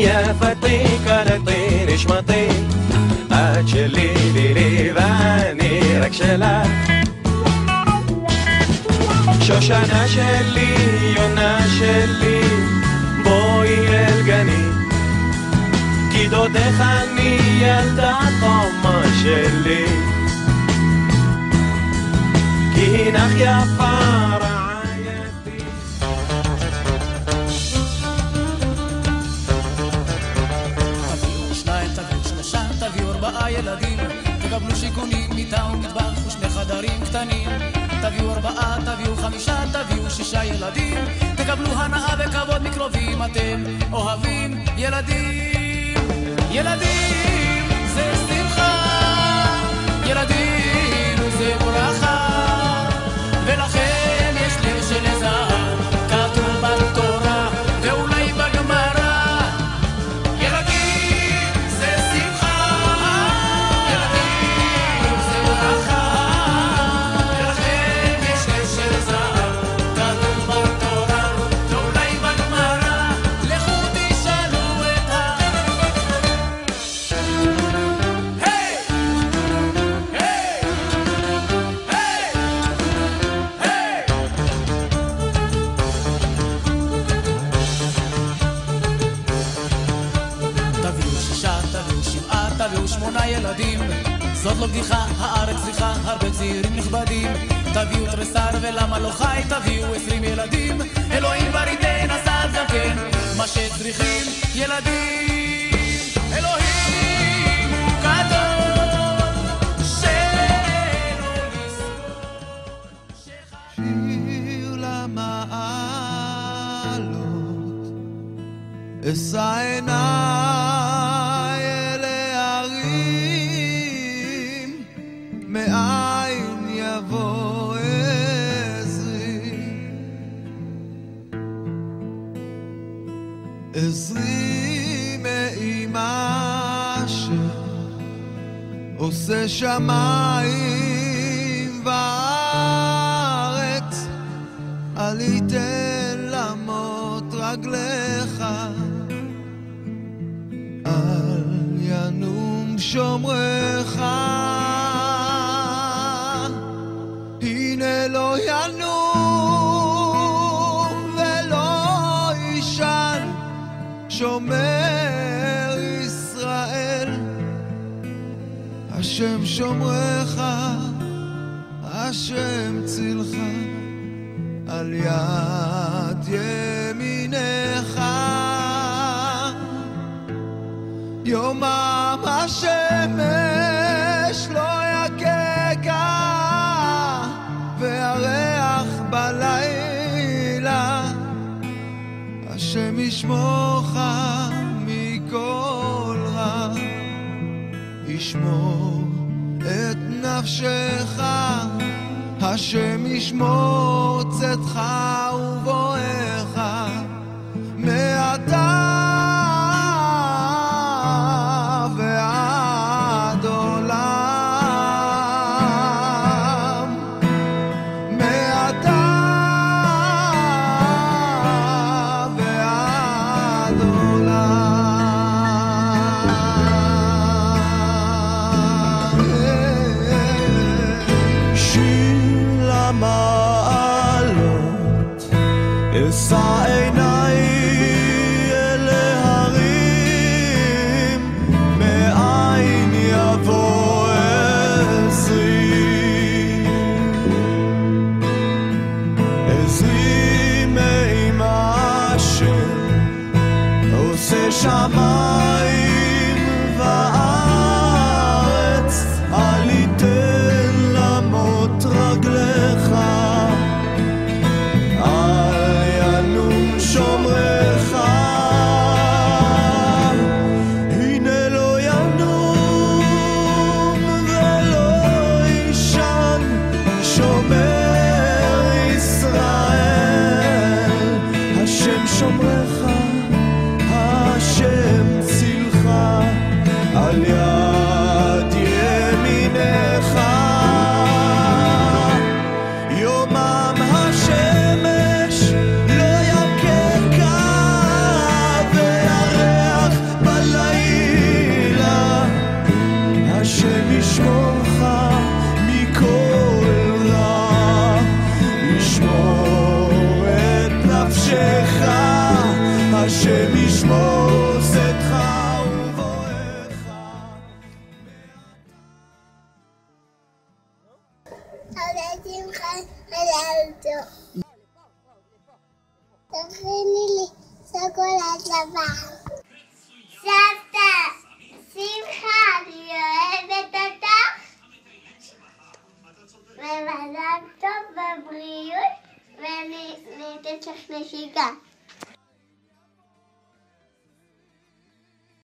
יפתי קלתי נשמתי את שלי לי ואני רק שלך שושנה שלי יונה שלי בואי אל גני כי דודך אני ילדה חומה שלי כי הינך יפה רעייתי תביאו שניים, תביאו שלושה, תביאו 4 ילדים תקבלו שיכונים, מיטה ומטבח ושני חדרים קטנים תביאו 4, תביאו 5, תביאו 6 ילדים תקבלו הנאה וכבוד מקרובים אתם אוהבים ילדים ילדים זה שמחה ילדים זה ברכה ולכן יש לב של זהב כתוב בתורה ואולי בגמרא ילדים זה שמחה ילדים זה ברכה ולכן יש לב של זהב כתוב בתורה ואולי בגמרא לכו תשאלו את היי היי תביאו 6, תביאו 7, תביאו 8 ילדים זאת לא בדיחה, הארץ צריכה הרבה צעירים נכבדים תביאו תריסר ולמה לא חי תביאו 20 ילדים אלוהים כבר ייתן עשה גם כן מה שצריכים ילדים אלוהים הוא גדול שלא לסבול שיר למעלות אשא עיניי אל ההרים מאין יבוא עזרי עזרי מאימה שעושה שמיים וארץ אל יתן למות רגליך אל ינום שומרך הנה לא ינום ולא ישן שומר ישראל השם שומרך השם צילך על יד ימינך יומם השמש לא יככה והריח בלילה השם ישמורך מכל רע ישמור את נפשך השם ישמור צאתך ובואך מעתה ועד עולם מעתה ועד עולם שיר למעלות שמחה חללתו. תכיני לי שוקולד לבן. סבתא, שמחה, אני אוהבת אותך. ומזל טוב בבריאות, ואני אתן לך נשיקה.